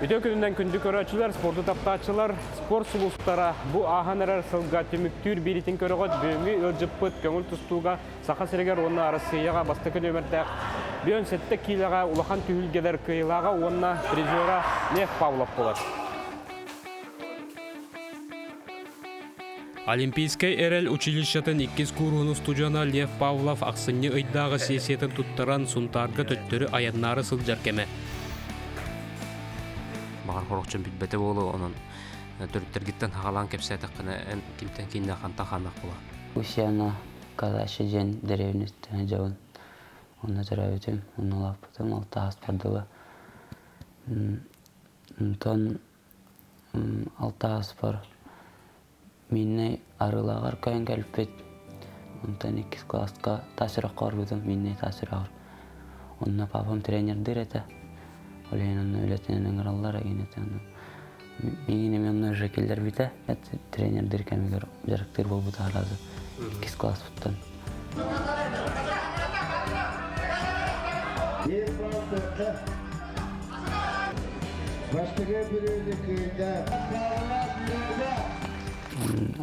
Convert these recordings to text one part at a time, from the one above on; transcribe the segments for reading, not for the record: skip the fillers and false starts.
Bütün gününden kündük öğrenciler, sportu taptaçılar, spor sulustara bu ahanerer sılga tümüktür biritin körügot böğümü ölcüppüt köngül tustuğga saqa sireger onna arasıyaga bastıkı nömertaq bön sette kilaga ulakan tühülgeler kıyılaga onna trezora Lev Pavlov bolar. Олимпийский эрел училищатын 2 кургunu студияна Лев Павлов аксынны ыйдагы сессиятын туттаран сунтарга төттөрү аяннары сылжар кеме. Бағар қорықчын бүтбәті болу, оның түріктер гиттен хағалан кепсәті қына кимтен кейінде қанта қанақ бола. Усяна калашы жен деревністіні жауын. Оны түрәуітім, оны лапытым, алты аспардылы. Тон алты аспар. Минне арылағар көйін кәліппет. Онтан 2 класска тасырақ қорбыдым, минне тасырағыр. Онына папам тренердер еті. Олейін оны өлетінен ыңыралар еген еті. Мегене мен оны жекелдер біті. Тренердер кәмегер жарықтыр бол бұта аразы. 2 класс бұттан.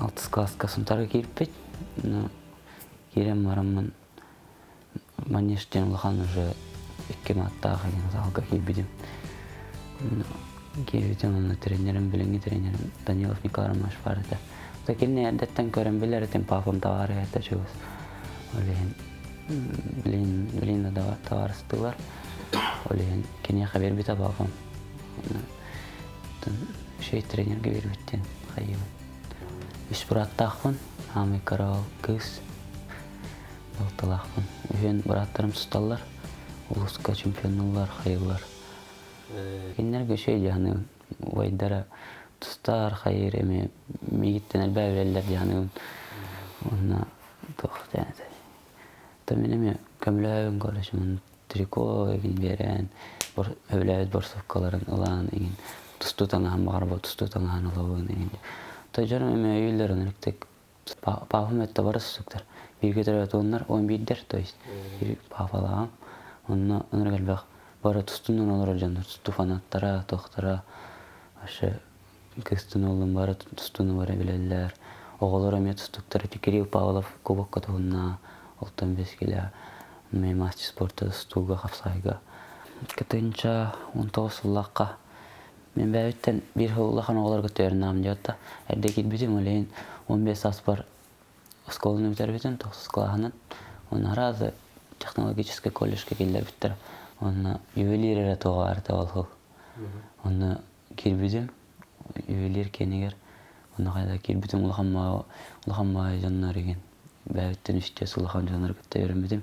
Алтыс класска сұнтарға келіп бет. Керем барамын. Манештен ұлған уже 2 маттағы залға келбедім. Келбедім оны тренерім, біліңгі тренерім Данилов Николай Ромаш бар еді. Келіне әдеттен көрім білер етім, папам тавары әді жүгіз. Білейін тавары сытылар. Кене қабер біті папам. Шей тренерге бербеттен қайымын. 3 бұраттақпын, амай қарауыл кыз. Болталақпын. Үйен бұраттарым тұсталар. Улуска чемпионлар, хайылар. Кеннерге шей жағының ойдара тұстар, хайыр әме мегіттен әлбә өлелер жағының. Онына тоқ жәнеді. Мен әме көмілі әуін көрішімін. Трико еген берен, өләуіт борсовкаларын ұлан еген. Тұсту таңаған бағарба, тұсту таңаған ұлауын еген. Жарым әме өйлерін үліктек. Папым әтті барысы сұқтар. Бірге тұрат онлар 11-дер, то есть папалағам. Онына ынырғал бақ бары тұстының олар жандар, тұсту фанаттара, тоқтара, ашы кыстың олың бары тұстыны бары білелер. Оғылар әме тұстықтары Кирилл Павлов кубокка тұғынна, 15 келі, мен мастер спорты тұстуға қапсайға. Кітінша 19 ұллаққа. Мен бәуіттен бір ұллақын оғылар күттерін намын жауытта. Әрде кетбетім олейін 15 аспар сколыны бітер бетін, 9 клағынан. Оны аразы технологический колледжге келдер біттір. Оны ювелирері тоға арты олғыл. Оны келбедім, ювелир кенегер. Оны қайда келбедім ұлған мағай жаннар еген. Бәуіттен үштес ұлған жаннар күтті өрінбедім.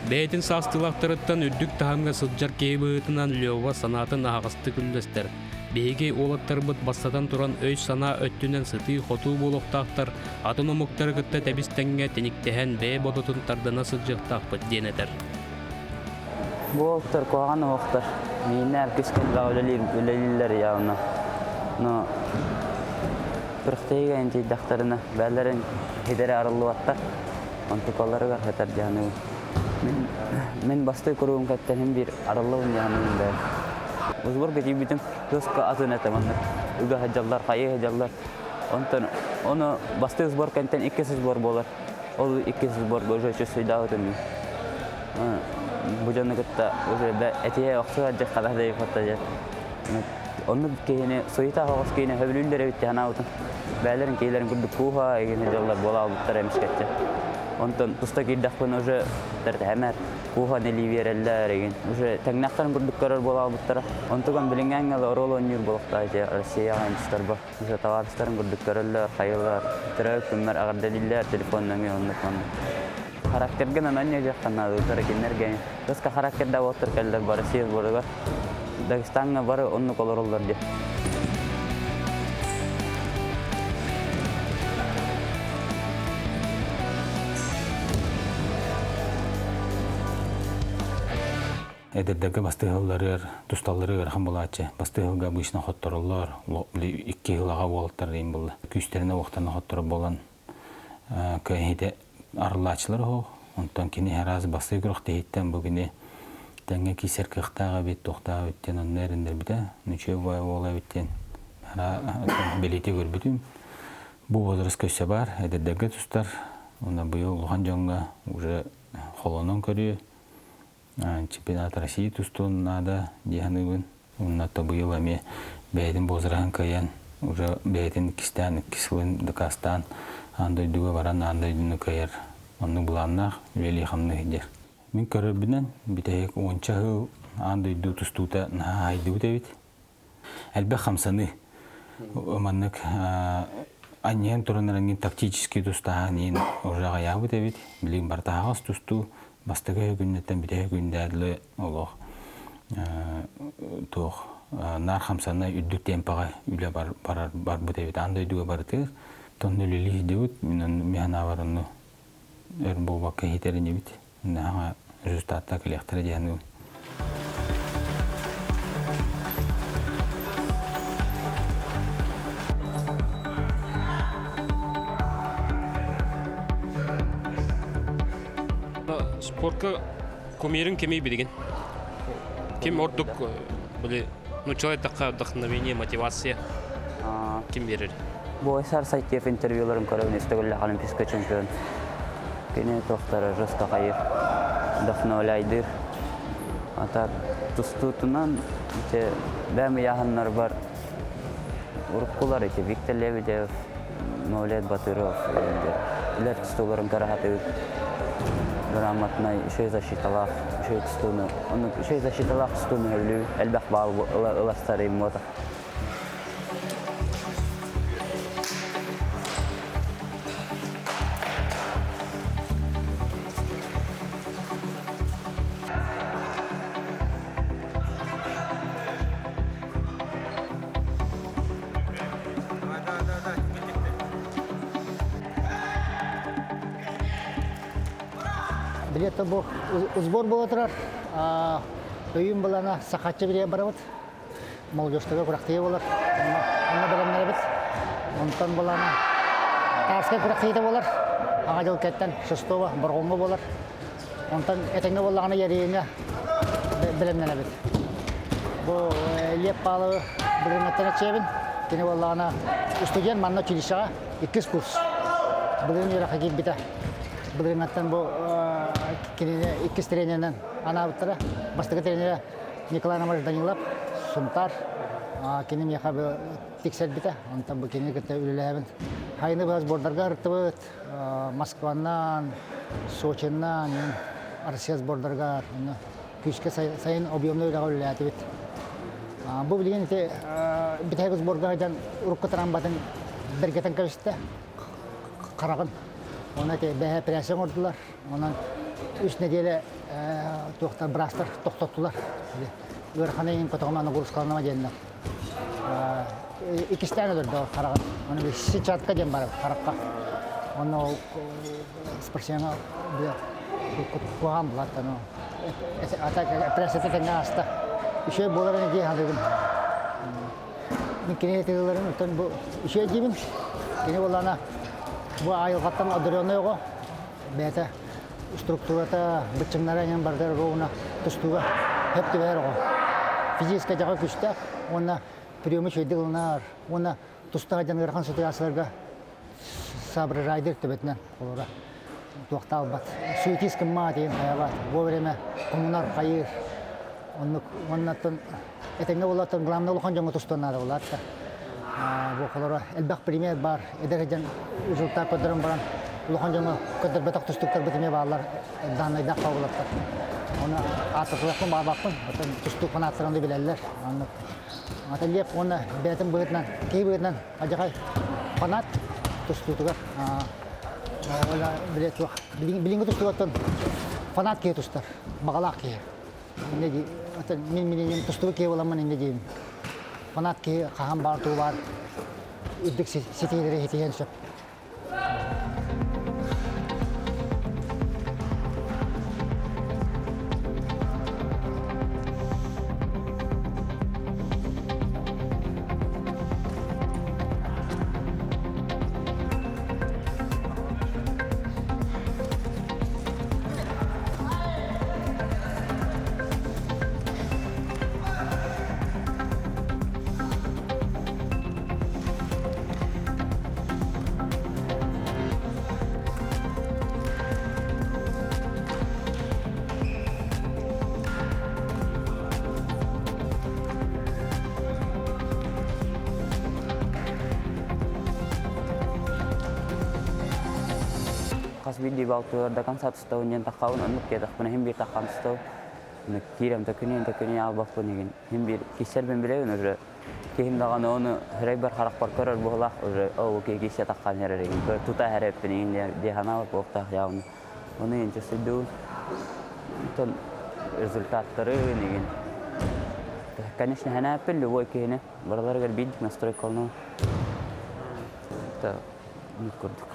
Бәйтін састылақтырыттан үрдік тағанға сылжар кейбіғытынан Лева санатын ағысты күлдестер. Бейге олаттар бұд бастадан тұран өй сана өттінен сыты хоту болуқтақтар, атын омуқтар күтті тәбістенге теніктеген бәй бодытын тардына сылжықтақ бұд денетер. Бұл оқтар қоған оқтар. Мейіне әркескен өлелілер яуына. Біріктейге әнтей дақтарына бәлерін хедері арылу аттар. Антықалары ғар хетар жанығы. Мен басты көруім кәттенім бір арылуын жанығын бәр. Uzbor geçip bütün yoska azına tamamlar. Uga hajallar, kayı hajallar. Onu bastı uzbor kenten 2 uzbor bolar. O 2 uzbor gojo çözüydü ağıtını. Bu canlı kıtta etiye oksu hacı kadar da yapatacak. Onu keyine soyita havas keyine hövlüllere bitti hana ağıtın. Bəylerin keylerin kurduk kuha egin hajallar bola ağıtlar emiş geçecek. Ondan tusta girdakpın oje hemer kuha neli vereller egin. Oje tegnaktan kurduk karar bola ağıtlara. Ondan bilingen gal orol oynuyor bolaqtaydı. Rossiya ayınçlar ba. Oje tavarışların kurduk kararlar, hayırlar, tırağık tümler ağırdaliller telefondan ondan. Karaktergen ananya jakkan ağıtlara kennergen. Toska karakterde otur keller bar Rossiya boraga. Dagestanga bar onnu kolorollar diye. Эдердегі бастығылары, тұсталары ғырхан болатшы. Бастығылға бұйшына қоттырылар, 2 ғылаға болаттар дейін болды. Күштеріне оқтарына қоттыры болан көйінде арылачылар оқ. Онтан кені әразы бастығы күріқті еттен бұгіне Тәңге кисер кықтаға бет тоқтаға өттен онны әріндер біті. Нүче бай ола өттен. Белейте көрбітім. Бұл возраст көсе бар, әдердегі тұстар. Оны бұйыл ұлған жоңға уже қолонын көрі. Чемпионат России тұстуыннада дияныгын. Оннатта бұйыл әме бәйдің бозырағын каян. Уже бәйдің кістен, кісілін дықастан. Андай дуға баран, андай дүні каяр. Оның бұланнақ үлелі қамны едер. Мен көрір бінен, бітәйек 10 жыл андай ду тұстуыта айды өтәбет. Әлбә қамсаны. Оманнык аннен тұрынырыңын тактический тұстағын ең ұжаға яғы өтәбет. Білген бартағыз тұсту, бастығы күннеттен бітәйек күнді әділі олық. Тоқ нар қамсаны үддік темпаға үлі бар өтәбет. Андай дуға барытығыз. Тонны үлелі едеуіт, мен аварыны өрін бұл баққа етерін ебет. Нағаға результатта коллектора дияны. Спортқа кумирин кемей билеген. Кем ордук были, человек такая вдохновение, мотивация. Кем берер? Bu esar saytiyef intervyularım karabın istegülle Olimpiska çempiyon. Kene tohtara Rıska Hayır, Dafna Olaydır. Ata tustutunan bämi yahanlar var. Urukkular eti Viktor Lebedev, Mevlid Batırov. Iler tustularım karahatı. Грамотный, еще и защиталах, еще и тустуны. Он еще и защиталах тустуны люблю. Эльбах бал, эластарый мота. Билетті бұл сбор болып тұрар. Үйін бұлана сақатшы бірге барабыд. Молдештігі құрақтығы болар. Оны білімдері біт. Онтан бұлана тарсқа құрақтығы болар. Аға жыл кәттен шыстова, бұрғымы болар. Онтан әтіңгі болағына ерейіне білімдері біт. Бұл леп балы біліметтен әтшебін. Кені болағына студент манна училищаға 2 курс. Білім ерақы кейіп біті. Біліметтен бұл Кенеде 2 тренерден ана бұттыра. Бастығы тренері Николай Намаж Данилов, Сумтар. Кенем яқабы тексер біті. Онтан бұл кенеде күтті үліләбін. Хайны бұл сбордарға ұртты бұд. Москваннан, Сочиннан, Россия сбордарға күшке сайын объемны үліға үліләті біт. Бұл білген бітәгі сборға ұрыққы тұран батын біргетін көшті. Қарағын. Ona bәһә прәсен ордылар. Ondan 3 nedelе тоқтар брастар тоқтатtılar. Өрханайын котогоманы курскалына дендер. 2 тәне дөрдө караган. Аны бир сичатка дем бар каракка. Аны спортсмена куган булат аны. Атака прәсете тәңгәстә. Еще боларын ди хадыгын. Мен кинетелерин өтөн бу еще дибин. Кене болана bu ayılgattan adıryanı yok. Bete strukturata biçimlere bardır ona tustuğa hep de var o. Fiziksel jaga güçte ona priyomı şeydiler. Ona tustuğa janırkan situasyonlarda sabır raydır tebetnen olara. Tuğtal bat. Suitis kemma diyen hayat. Bu vereme komunar hayır. Ondan etenge olatan glamda olan jango tustuğlar olatta. Bu kolora elbaq premier bar ederken rezultat kodaran baran lohan jama kodar batak tustuklar bitme bağlar danayda qavlatlar ona ataqlaqın babaqın atan tustuk qanatlarını bilərlər anlıq atan lep ona betin bığıtnan key bığıtnan acaqay qanat tustuqlar ola bilet wax bilingi tustuqtan qanat key tustar bağlaq key ne di atan min tustuq key olaman ne di Fanat ki kaham bartu var, üddük siteleri hitiyen şap. Kas bildi baltı da kan satışta ondan takavun anlık ya da bana hem bir takamsta kirem takuni al bakın igen hem bir kişisel ben bile önce kim daha onu her bir harak parkar bu Allah o ki kişi takan her regen tuta her hep ni di hana bu okta ya onu ince sedu ton результаттары igen конечно hana pellu bu ki ne buralar gar bildik настрой kalno ta kurduk.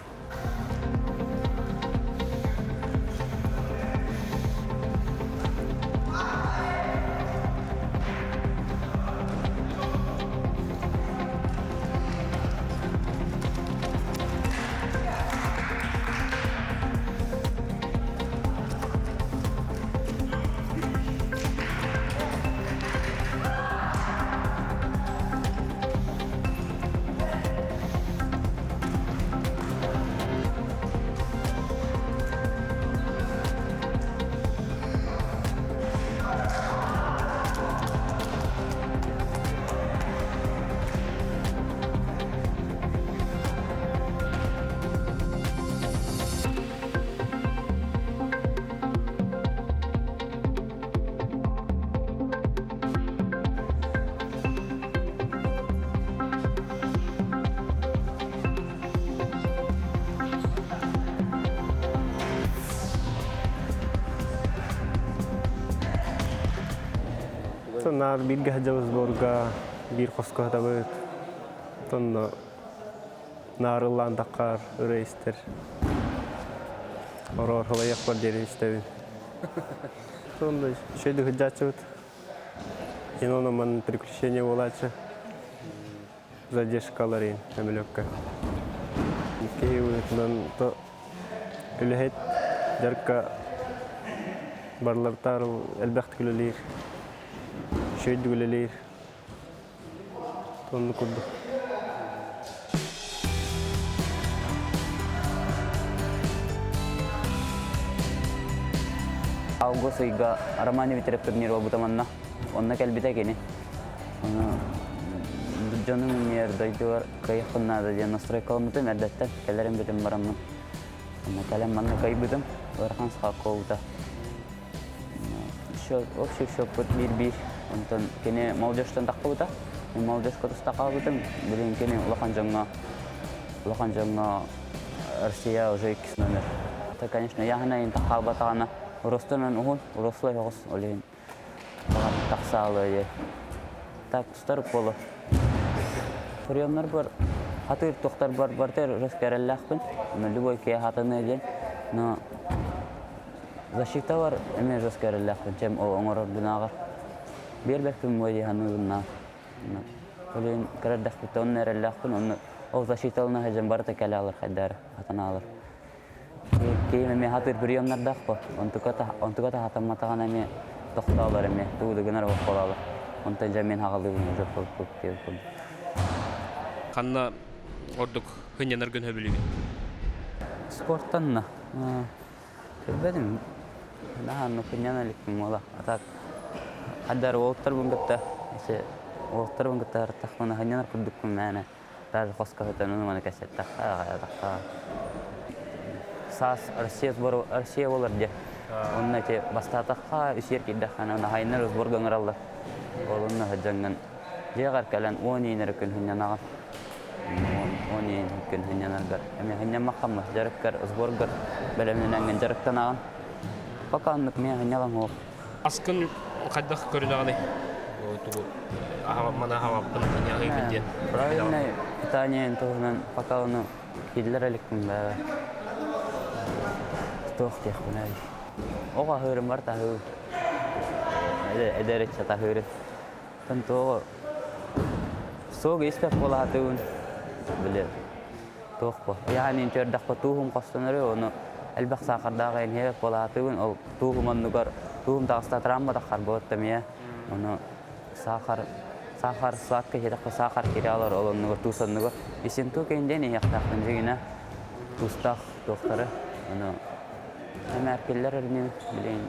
Nar bir gahjamız borga bir qoska da böt. Tonno narılan takar reistir. Oror halayak var deri istedim. Tonno şeyde hıcacıt. Иногда man приключения волача. Задержкаларын хемелөккө. Кейвитнан то үлехет жарка барлартар элбахт күлелер. Şöyle güleler. Tonlu kurdu. Ağustos ayında Armani bitirip turnier oldu tamanna. Onunla kelbide gene. Onu canım yerdeydi var. Kayıp kınnadı diye nasıl kalmadı merdetten. Kellerim bitim baramın. Ama kalem bana kaybıdım. Varkan sakı oldu. Şu bir. Ondan kene молодежьтан такка бута. Мен молодежька тустакка бутым. Билен кene улахан жаңа Россия уже 2 номер. Это, конечно, я хана ин такка батана. Ростонан ухун, рослой хос олен. Таксалы е. Так старып болу. Приемнар бар. Хатыр токтар бар тер раскараллахпын. Мен любой ке хатаны ден. Но защита бар, эме раскараллахпын. Чем оңорор дунагар. Bir bektim var ya hanımlar. Öyle karar dakikte onlar Allah'ın onu o zaşitalına hacım barda kalalar kadar hatana alır. Ki me hatır priyomlar dakko. Ontu kata hatam matağına me toxtalar me tuğdu güner bakolalar. Onta jamin haqalı bunu çok diyor. Kanna orduk hınyanar gün höbülügün. Sporttan na. Benim daha no hınyanalik mola atak. Hadar ووتر بنقطة ووتر بنقطة تخونا هنينا كردكم معنا تاج خاصة هتنون ما نكسر تخا ساس أرسية ولا رجع وننا تي بس تخا يصير كده خنا نهاينا رزبورغ نرالله ولنا هجعنا جيغر كلام وني نركن هنينا وني نركن هنينا نرجع أمي هنينا ما خمس جركر رزبورغ بلا من نعمل جركتنا فكان نكمل هنينا هو Askın kaddaq көрүнөгүн. Тугу мана хаваптын ягы биден. Правильное питание тоже пока он киллереликмин да. Тохтех бунай. Ога хөрүм бар та хөр. Эдерет чата хөр. Танто сог испек болатын биле. Тохпо. Yani интердак потугум костонору оны элбак сакырдагы эне болатын ол тугуман нугар тугум тагыста травма да карботтам я. Оны сахар сладкий жетак сахар киралар ол нугар тусан нугар. Исин ту кенден яктакын жигине тустак доктору. Оны эмеркелер эрнен билен.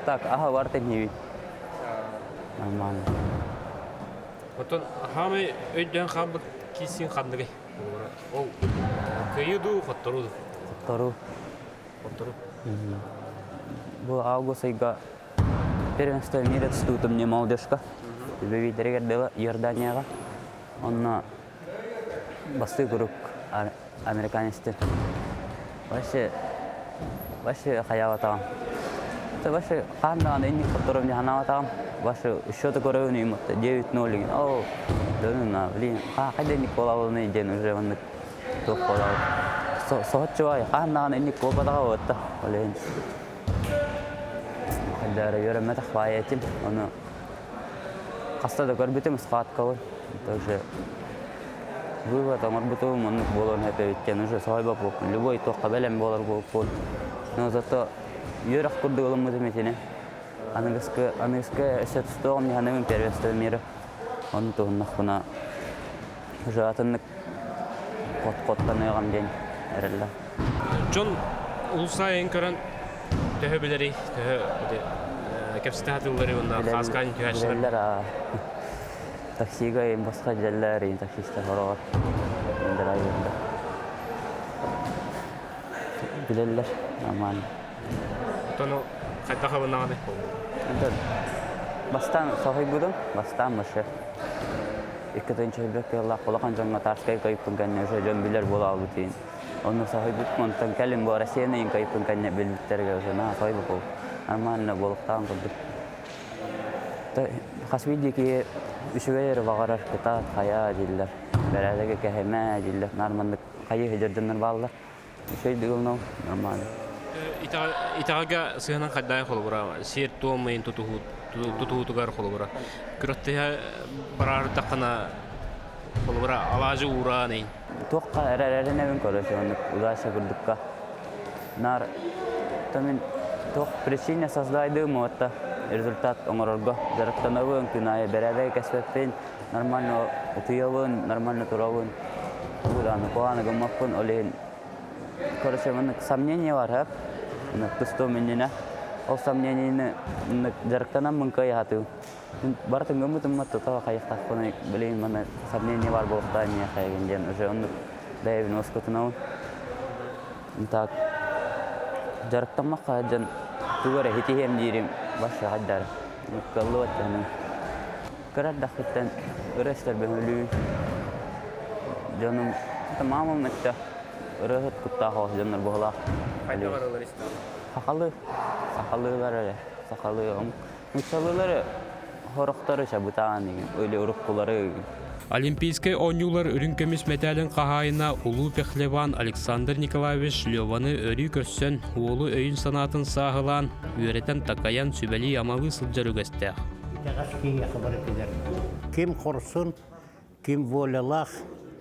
Так, ага варты неви. Нормально. Отон хамы өйдөн хабы кисин хандыгы. Ол көйүду хоттору. Оттору. Бұл август айга первенство мира тустутым мне молодежка. Бевидерге дела Иорданияга. Онна басты групп американецтер. Вообще хаяватам. Это вообще хандан энник которым я ханаватам. Вообще счёты корёвный им 9-0. О, да ну на, блин. Хайда Николаевна день уже он топ полал. Сохчуай хандан энник кобадага отта. Олен. Хайда йөрәмәтә хваятим. Аны Хастада көрбетем схаткалы. Также вывод амарбутум он болон хәпәйткән уже сайба булып. Любой тоққа белән болар булып. Но зато йөрәк курдыгылым мөтәмәтене. Английская эсет стогым яным первенство мира. Он тоннах кына уже атыннык кот-коттан день эрелле. Джон улсайын көрөн төһөбүлери кепстатылары онда хаскан төһәшләр. Таксига им басқа жәлләр, таксистер хорогор. Эндер айында. Билелләр, аман. Тону кайда хабынагы? Эндер бастан сохой будым, бастан мышы. Иккетенче бекке Аллах кулакан жаңга тарскай кайыпын кәнне уже жөн билер бола алды тиин. Оны сохой будым, онтан кәлим бу Россияны ин кайыпын кәнне билбиттерге уже на сохой бу. Арманны болуктан кылдык. Хасвидики үшүгөр багарар кыта хая диллер. Берәдәге кәһемә диллер. Нормалык кайы хәҗердәннәр баллар. Шөй дигәннәр нормаль. Итага сыгынан кайда холбура, сер томын тутугар холбура. Күрәттә барар такына холбура алажы ураны. Токка әрәрәренәвен көрәшән удача күрдүккә. Нар тамин ток причина создайды мота. Результат оңорорго жарыктанабын күнай берәдәге кәсбәппен нормально утыявын, нормально туравын. Буланы куаны гыммакпын олен. Короче, менә сомнение бар, һәп. Менә тусто менә. Ол сомнениене жарыктанам мынкай хаты. Бартын гымытым матта та кайыкта коны белән менә сомнение бар булыкта мия хәйгәндән уже он бәйбин оскотынау. Так жарыктанмакка җан тугары хитием дирим. Башы гаддар. Каллот аны. Карат дахтан рестер бехлү. Жаным тамамы мэтта. Рахат кутта хос жаннар бохла. Кайда баралар ист? Сахалылар. Мучалылар хорохтары шабутан деген. Öyle уруккулары. Олимпийский ойнулар үрүнкөмүс медалын кахайына Улуу Пехлеван Александр Николаевич Лёваны өрү көрсөн уолу өйүн санатын сагылан үйрөтен такаян сүбели амалы сылжар үгөстөх. Ким корсун, ким волялах,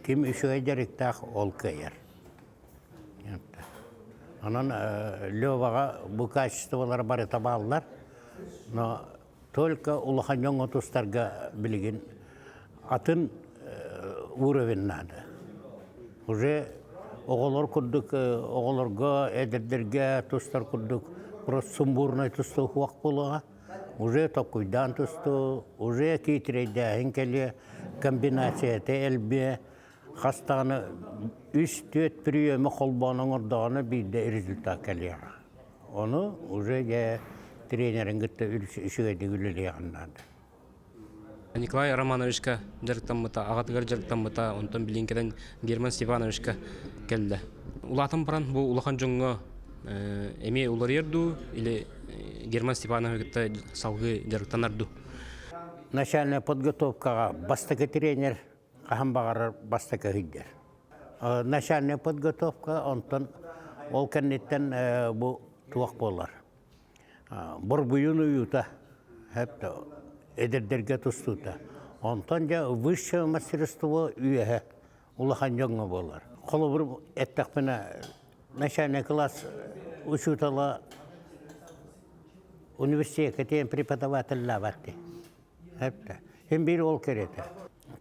ким үшөйдеріктақ ол көйер. Анан Лёваға бұл качестволар бары табалылар, но только улахан жоңы тустарға білген атын уровень надо. Уже оголор курдук, оголорго, эдердерге тустар курдук, просто сумбурный тусту хуак болуға. Уже топкуйдан тусту, уже кейтрейде хенкеле комбинация элбе, хастаны 3-4 приемы холбаның ордағаны бейді результат кәлеға. Оны уже тренерин гытты үшігеді үлілі яннады. Николай Романовичка жарыктанмыта, агатыгар жарыктанмыта, онтон билинкеден Герман Степановичка келди. Улатын баран бу улахан жоңго эме улар ерду или Герман Степановичка салгы жарыктанарду. Начальная подготовка бастака тренер кахамбагар бастака хиддер. Начальная подготовка онтон ол кеннеттен бу туак болар. Борбуюн уюта хепте эдердерге тустута. Онтон жа высшее мастерство үйе улахан жоңго болар. Колобур эттакпена начальный класс учутала университет преподаватель лаватти. Хепте. Hem bir ol kerete.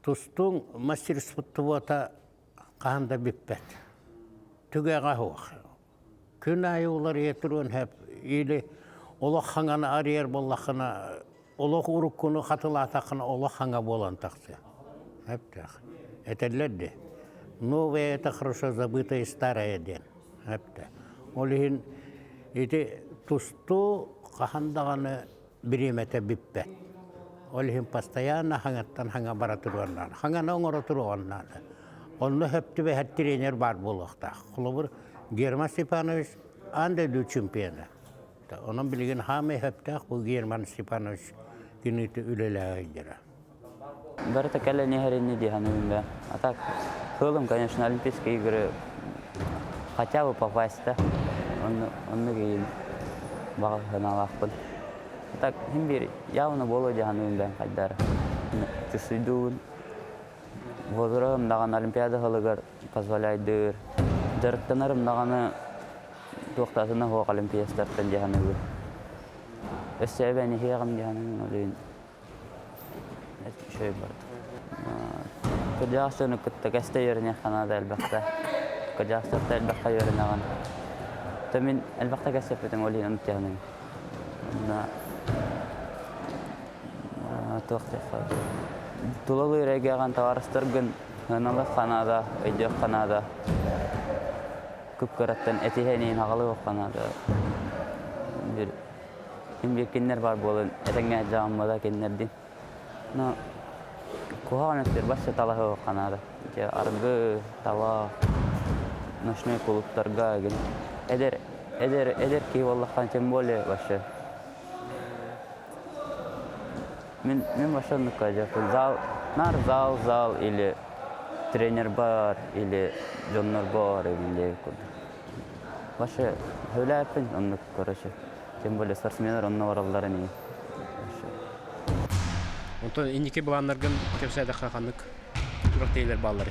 Tustun мастерството канда биппет. Түгәгә хуак. Күн айылар етруын хеп или олахаңаны арьер боллахына олах уруккуну хатылатакына олахаңа болан таксы. Хеп так. Этеллерде. Новое это хорошо забытое старое ден. Hepte. Olihin iti tustu kahandağını birimete bippe. Olihin pastayana hangattan hanga baraturuanlar. Hangana oңoroturuanlar. Onu hepti ve hep trener var bulukta. Kulubur German Stepanovic ande du çempiyona. Onun bilgin hame hepti bu German Stepanovic günütü ülelere girer. Барыта кәлі нехеренне дейхануым да. А так, хылым, конечно, Олимпийские игры хотя бы попасть, да. Онны кейін бағын алақпын. А так, хим бир явно болу дейхануым да қайдары. Түсүйдуын, возырым даған Олимпиада хылығыр позволяйдыр. Дырықтанырым дағаны тоқтатыны хоқ Олимпия старттан дейхануым. Өссәбәні хеғым дейхануым олейін. Şöyle vardı. Kırcağızını kıtta yörüne kanada elbette. Kırcağızda elbette yörüne kan. Tamin elbette kesepeten olin anıtyanım. Toxtaq. Tulalı regagan tavarstırgın hanalı kanada, ödü kanada. Kıpkırattan etiheni nağalı kanada. Bir kim kinler var bolun. Etenge jamada kinlerdi. No, kuhanettir başta talahu kanada. Ya argı tala naşne kuluplarga gel. Eder ki vallahi kançem böyle başta. Min başlandık acaba. Zal ili trener bar ili jonlar bar ili başta öyle yapın onu karşı. Kem böyle sportsmenler onun varalları ne? Ondan indiki bulanlardan kepsede kakanlık durak değiller bağları.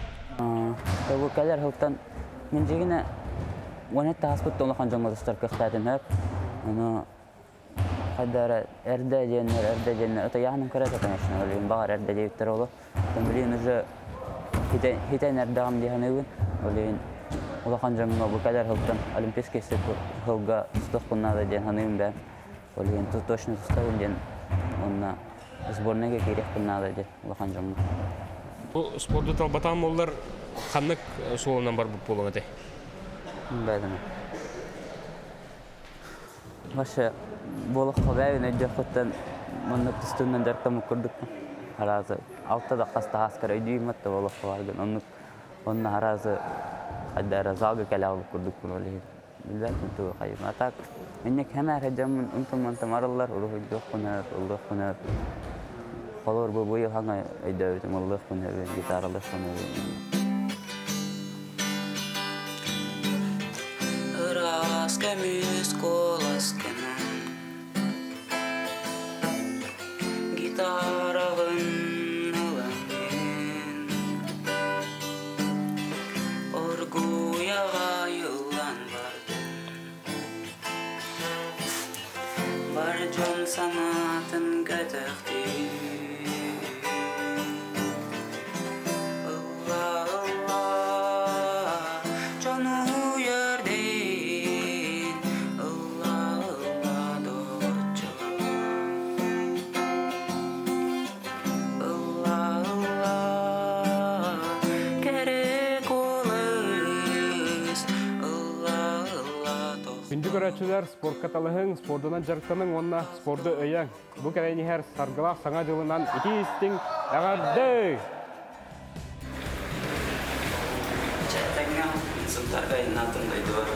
Bu kadar hıltan min jigine onet hospital olan jamazlar kıxtaten hep. Onu kadar erde jenler ata yanım karata tanışın öyle bağır erde deyipler ola. Tembilin ucu hiten erdağım dihanıgın öyle olan jamma bu kadar hıltan olimpiyske sepur hılga stokunada dihanıgın ben. Öyle точно tustavın den ona Сборная керек надо де лаханжамна. Bu sporda talbatan mollar kanlık soğunan var bu poluna de. Бәдім. Başa bolıq xabəyinə cəxətdən mənə üstündən dərkəmə kurduk. Harazı altta da qasta askar ödüyüm hatta bolıq vardı. Onun harazı haddara zalga kalalı kurduk böyle. Bilmem tu xayır. Atak minnek hemer həcəmin untum arallar ruhu yoxunar. Olur bu yıl hangi ödevdim Allah bunu gitarla şunu. Raskemiz kolasken gitarın hılanın orguya yılan var can sanatın götürdü. Görəçülər spor katalığın, spordunan jarıqtanın onunla spordu öyen. Bu kərəyini hər sargılaq sana cılından 2 istin əğərdi. Çətəngə, sıntarqa inatındaydı var.